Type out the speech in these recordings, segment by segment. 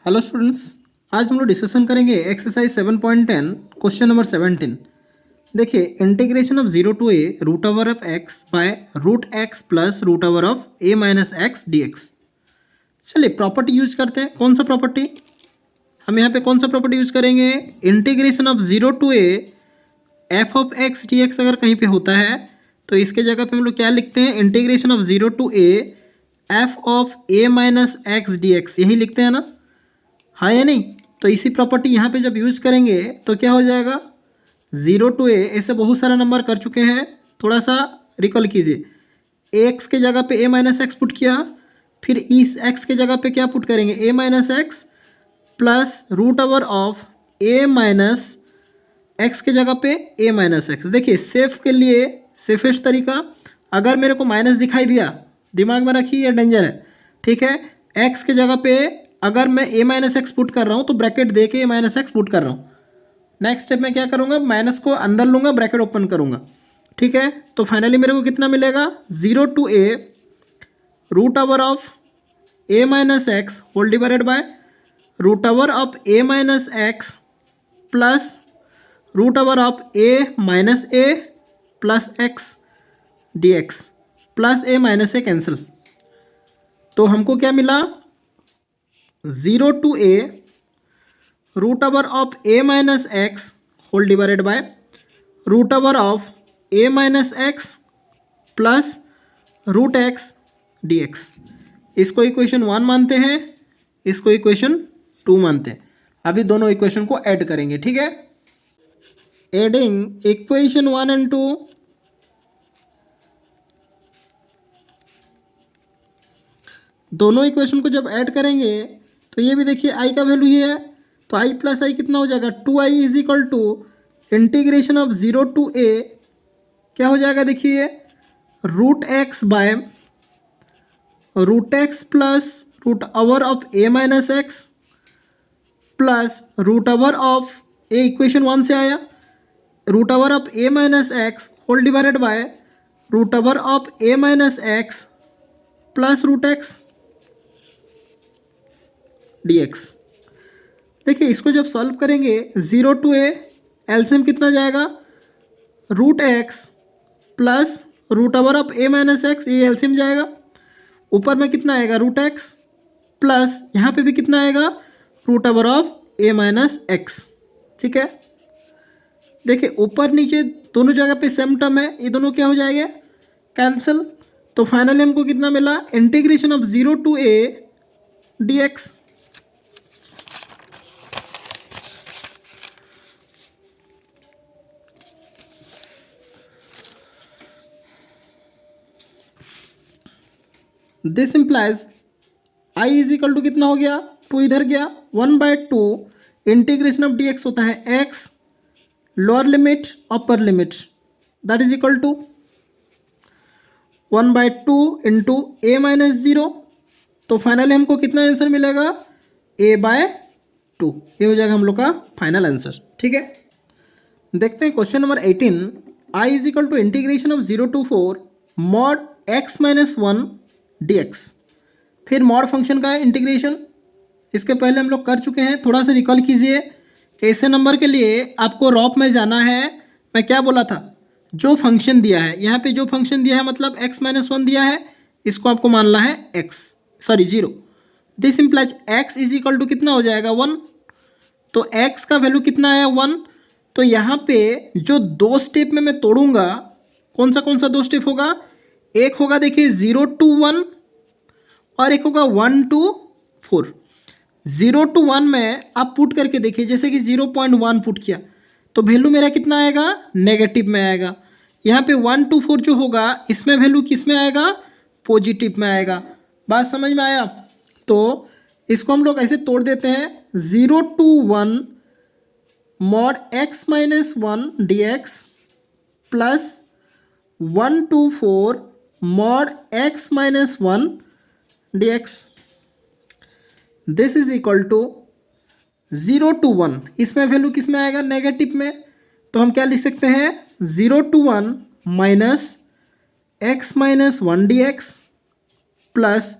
Hello students. आज हम लोग डिस्कशन करेंगे एक्सरसाइज 7.10 क्वेश्चन नंबर 17। देखिए, integration of 0 to a root over of x by root x plus root over of a minus x d x. चलिए property use करते हैं। कौन सा प्रॉपर्टी हम यहाँ पे कौन सा प्रॉपर्टी यूज करेंगे? Integration of 0 to a f of x d x अगर कहीं पे होता है तो इसके जगह पे हम लोग क्या लिखते हैं? Integration of 0 to a f of a minus x d x, यही लिखते हैं ना, हाँ या नहीं? तो इसी प्रॉपर्टी यहाँ पे जब यूज करेंगे तो क्या हो जाएगा? 0 टू ए, ऐसे बहुत सारा नंबर कर चुके हैं, थोड़ा सा रिकॉल कीजिए। एक्स के जगह पे ए माइनस एक्स पुट किया, फिर इस एक्स के जगह पे क्या पुट करेंगे? A minus x plus root over of a minus x के जगह पे ए माइनस एक्स। देखिए सेफ के लिए सेफेस्ट तरीका, अगर मेरे को माइनस दिखाई दिया, दिमाग में रखिए, ये डेंजर है, ठीक है? एक्स के जगह पे अगर मैं ए माइनस एक्स पुट कर रहा हूँ तो ब्रैकेट दे के ए माइनस एक्स पुट कर रहा हूँ। नेक्स्ट स्टेप में क्या करूँगा? माइनस को अंदर लूँगा, ब्रैकेट ओपन करूँगा, ठीक है? तो फाइनली मेरे को कितना मिलेगा? 0 to a root over of a minus x whole divided by root over of a minus x plus root over of a minus a plus x d x, plus a minus a cancel. तो हमको क्या मिला? 0 to a root over of a minus x whole divided by root over of a minus x plus root x d x. इसको equation 1 मानते हैं, इसको equation 2 मानते हैं। अभी दोनों इक्वेशन को ऐड करेंगे, ठीक है? एडिंग इक्वेशन 1 एंड 2, दोनों इक्वेशन को जब ऐड करेंगे तो ये भी देखिए आई का वैल्यू ये है, तो आई प्लस आई कितना हो जाएगा? 2i is equal to integration of 0 to a, क्या हो जाएगा? देखिए root x by root x plus root over of a minus x plus root over of a, equation 1 से आया, root over of a minus x whole divided by root over of a minus x plus root x d x. देखिए इसको जब solve करेंगे 0 to A, LCM कितना जाएगा? Root x plus root over of a minus x, ये LCM जाएगा। ऊपर में कितना आएगा? रूट एक्स प्लस यहाँ पे भी कितना आएगा? Root over of a minus x, ठीक है? देखिए ऊपर नीचे दोनों जगह पे सेम टर्म है, ये दोनों क्या हो जाएगा? कैंसिल। तो फाइनली हमको कितना मिला? Integration of 0 to a d x. This implies i is equal to कितना हो गया? 2 इधर गया, 1/2 इंटीग्रेशन ऑफ डी एक्स होता है x lower limit upper limit, that is equal to 1/2 into a minus 0। तो फाइनली हमको कितना आंसर मिलेगा? a/2, ये हो जाएगा हम लोग का फाइनल आंसर, ठीक है? देखते हैं question number 18। i is equal to integration of 0 to 4 mod x minus 1 d x. फिर मॉड फंक्शन का इंटीग्रेशन, इसके पहले हम लोग कर चुके हैं, थोड़ा सा रिकॉल कीजिए। ऐसे नंबर के लिए आपको रॉप में जाना है। मैं क्या बोला था? जो फंक्शन दिया है, यहाँ पे जो फंक्शन दिया है मतलब x माइनस 1 दिया है, इसको आपको मानना है जीरो। This implies x is equal to कितना हो जाएगा? 1। तो x का वैल्यू कितना है? 1। तो यहाँ पे जो दो स्टेप में मैं तोड़ूंगा, कौन सा दो स्टेप होगा? एक होगा देखिए 0 टू 1 और एक होगा 1 टू 4। 0 टू 1 में आप पुट करके देखिए, जैसे कि 0.1 पुट किया तो वैल्यू मेरा कितना आएगा? नेगेटिव में आएगा। यहाँ पे 1 टू 4 जो होगा, इसमें वैल्यू किस में आएगा? पॉजिटिव में आएगा। बात समझ में आया? तो इसको हम लोग ऐसे तोड़ देते हैं, 0 to 1 mod x minus 1 d x plus 1 to 4 mod x minus 1 d x. This is equal to 0 to 1, इसमें वैल्यू किस में आएगा? नेगेटिव में। तो हम क्या लिख सकते हैं? 0 to 1 minus x minus 1 d x plus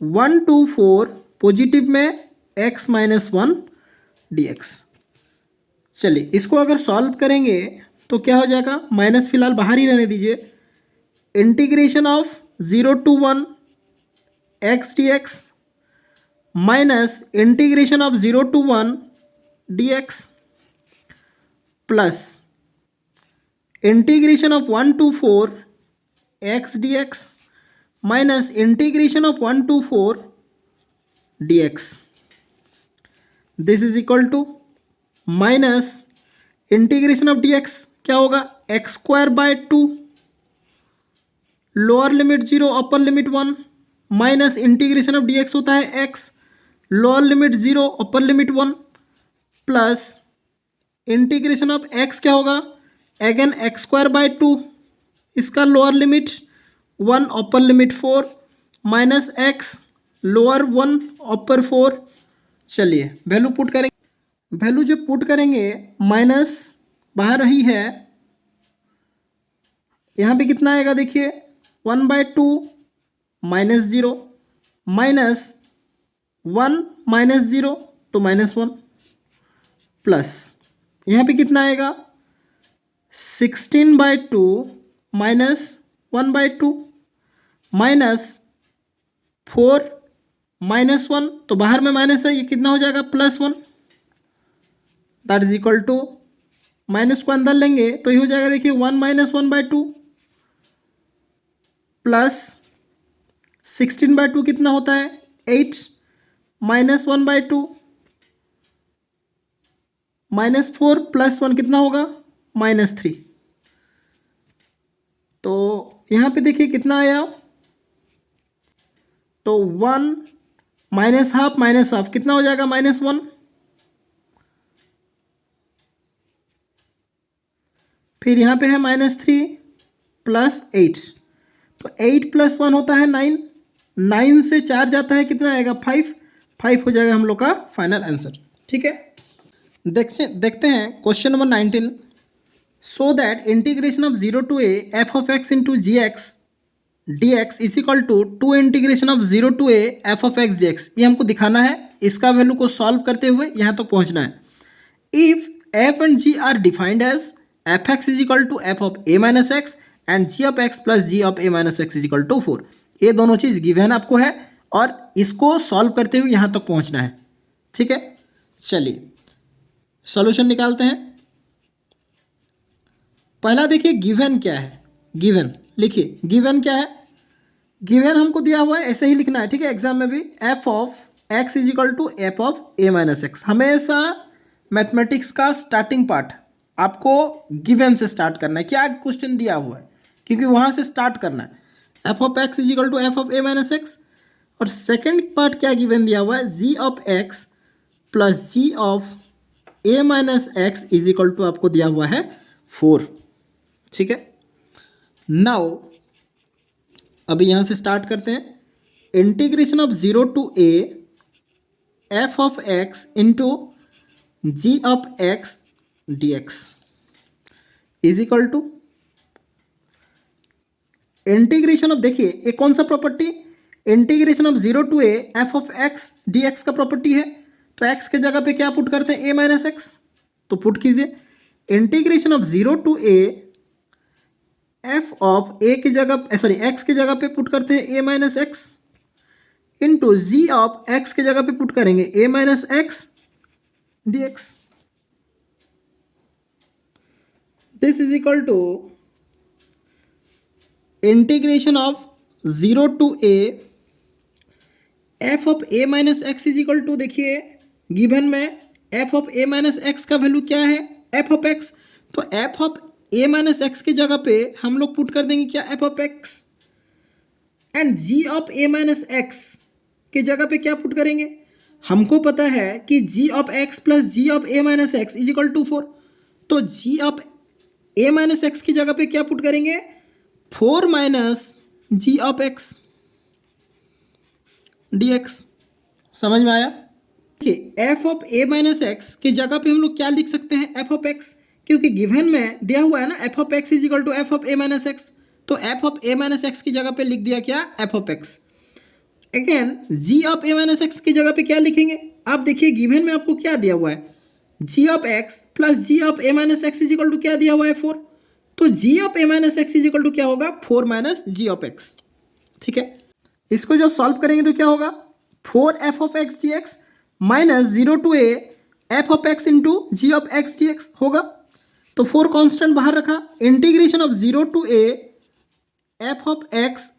1 to 4 positive में x minus one d x. चलिए इसको अगर सॉल्व करेंगे तो क्या हो जाएगा, माइनस फिलहाल बाहर ही रहने दीजिए। Integration of 0 to 1 x d x minus integration of 0 to 1 d x plus integration of 1 to 4 x d x minus integration of 1 to 4 d x. This is equal to minus integration of d x क्या होगा, x square by 2 lower limit 0 upper limit 1 minus integration of d x होता है x lower limit 0 upper limit 1 plus integration of x क्या होगा, again x square by 2 इसका lower limit 1 upper limit 4 minus x lower 1 अपर 4। चलिए value put करेंगे, value जब put करेंगे minus बाहर ही है, यहाँ पे कितना आएगा देखिए 1/2 माइनस 0 माइनस 1 माइनस 0 तो -1 प्लस यहाँ पे कितना आएगा 16/2 माइनस 1/2 माइनस 4 -1 तो बाहर में माइनस है, ये कितना हो जाएगा +1 that is equal to minus को अंदर लेंगे तो ये हो जाएगा देखिए 1 माइनस 1/2 प्लस 16/2 कितना होता है 8 माइनस 1/2 -4 + 1 कितना होगा -3। तो यहाँ पे देखिए कितना आया, तो 1 माइनस हाफ कितना हो जाएगा -1, फिर यहाँ पे है -3 + 8 तो 8 + 1 होता है 9, 9 से 4 जाता है कितना आएगा 5 हो जाएगा हम लोग का फाइनल आंसर। ठीक है, देखते हैं question number 19। So that integration of 0 to a f of x into gx dx is equal to 2 integration of 0 to a f of x dx, ये हमको दिखाना है। इसका वैल्यू को सॉल्व करते हुए यहाँ तक तो पहुँचना है। If f and g are defined as f x is equal to f of a minus x and g of x plus g of a minus x is equal to 4, ये दोनों चीज़ given आपको है और इसको solve करते हुए यहाँ तक पहुँचना है। ठीक है, चलिए सॉल्यूशन निकालते हैं। पहला देखिए गिवन क्या है, गिवन लिखिए, गिवन क्या है, गिवन हमको दिया हुआ है ऐसे ही लिखना है। ठीक है, एग्जाम में भी f of x is equal to f of a minus x. हमेशा मैथमेटिक्स का स्टार्टिंग पार्ट आपको गिवन से स्टार्ट करना है, क्या क्वेश्चन दिया हुआ है, क्योंकि वहाँ से स्टार्ट करना है। F of x is equal to f of a minus x, और सेकेंड पार्ट क्या गिवन दिया हुआ है, g of x plus g of a minus x is equal to आपको दिया हुआ है 4। ठीक है, नाउ अभी यहाँ से स्टार्ट करते हैं। Integration of 0 to a f of x into g of x d x is equal to integration of, देखिए एक कौन सा property, integration of 0 to a f of x d x का प्रॉपर्टी है। तो एक्स के जगह पे क्या पुट करते हैं, ए माइनस एक्स, तो पुट कीजिए integration of 0 to a f of a की जगह सॉरी एक्स की जगह पे पुट करते हैं a minus x into g of x की जगह पे पुट करेंगे a minus x d x. This is equal to integration of 0 to a f of a minus x is equal to, देखिए गिवन में f of a minus x का value क्या है, f of x, तो f of a minus x की जगह पे हम लोग पुट कर देंगे क्या, f of x, and g of a minus x की जगह पे क्या पुट करेंगे, हमको पता है कि g of x plus g of a minus x is equal to 4, तो g of a minus x की जगह पे क्या पुट करेंगे, 4 minus g of x d x. समझ में आया? देखिए f of a minus x की जगह पे हम लोग क्या लिख सकते हैं, एफ ऑफ एक्स, क्योंकि गिवन में दिया हुआ है ना f of x is equal to f of a minus x, तो f of a minus x की जगह पे लिख दिया क्या, f of x. Again g of a minus x की जगह पे क्या लिखेंगे, आप देखिए गिवन में आपको क्या दिया हुआ है, g of x plus g of a minus x is equal to क्या दिया हुआ है 4। तो g of a minus x is equal to क्या होगा 4 माइनस जी ऑफ एक्स। ठीक है, इसको जब सॉल्व करेंगे तो क्या होगा 4 f of x g x minus 0 to a f of x into g of x g x होगा। तो 4 कॉन्स्टेंट बाहर रखा, integration of 0 to a f of x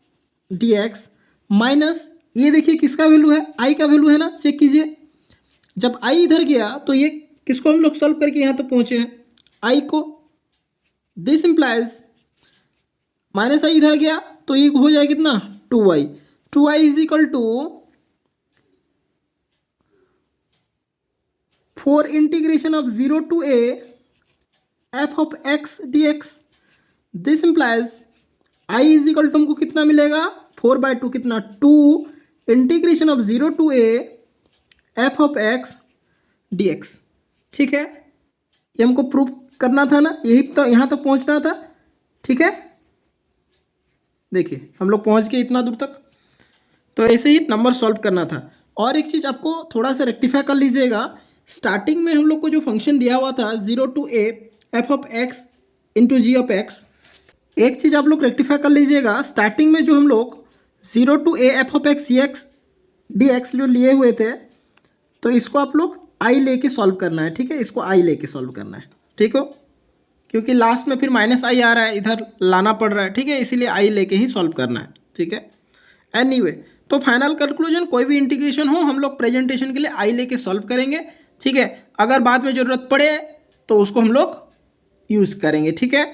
d x minus ये देखिए किसका वैल्यू है, आई का वैल्यू है ना, चेक कीजिए। जब आई इधर गया तो ये किसको हम लोग सॉल्व करके यहाँ तक पहुँचे हैं, आई को। दिस इम्प्लाइज माइनस आई इधर गया तो ये हो जाए कितना 2y, 2y is equal to 4 integration of 0 to a f of x d x. This implies I is equal to हमको कितना मिलेगा 4/2 कितना 2 integration of 0 to a f of x d x. ठीक है, ये हमको प्रूफ करना था ना, यही तो यहाँ तक पहुँचना था। ठीक है, देखिए हम लोग पहुँच गए इतना दूर तक। तो ऐसे ही नंबर सॉल्व करना था। और एक चीज़ आपको थोड़ा सा रेक्टिफाई कर लीजिएगा, स्टार्टिंग में हम लोग को जो फंक्शन दिया हुआ था 0 to a f of x into g of x, एक चीज़ आप लोग रेक्टिफाई कर लीजिएगा, स्टार्टिंग में जो हम लोग 0 to a f of x c x d x जो लिए हुए थे, तो इसको आप लोग आई लेके सॉल्व करना है। ठीक है, इसको आई लेके सॉल्व करना है, ठीक हो, क्योंकि लास्ट में फिर माइनस आई आ रहा है, इधर लाना पड़ रहा है। ठीक है, इसीलिए आई लेके ही सॉल्व करना है। ठीक है, एनीवे तो फाइनल कंक्लूजन कोई भी इंटीग्रेशन हो हम लोग प्रेजेंटेशन के लिए आई लेके सॉल्व करेंगे। ठीक है, अगर बाद में ज़रूरत पड़े तो उसको हम लोग यूज़ करेंगे। ठीक है।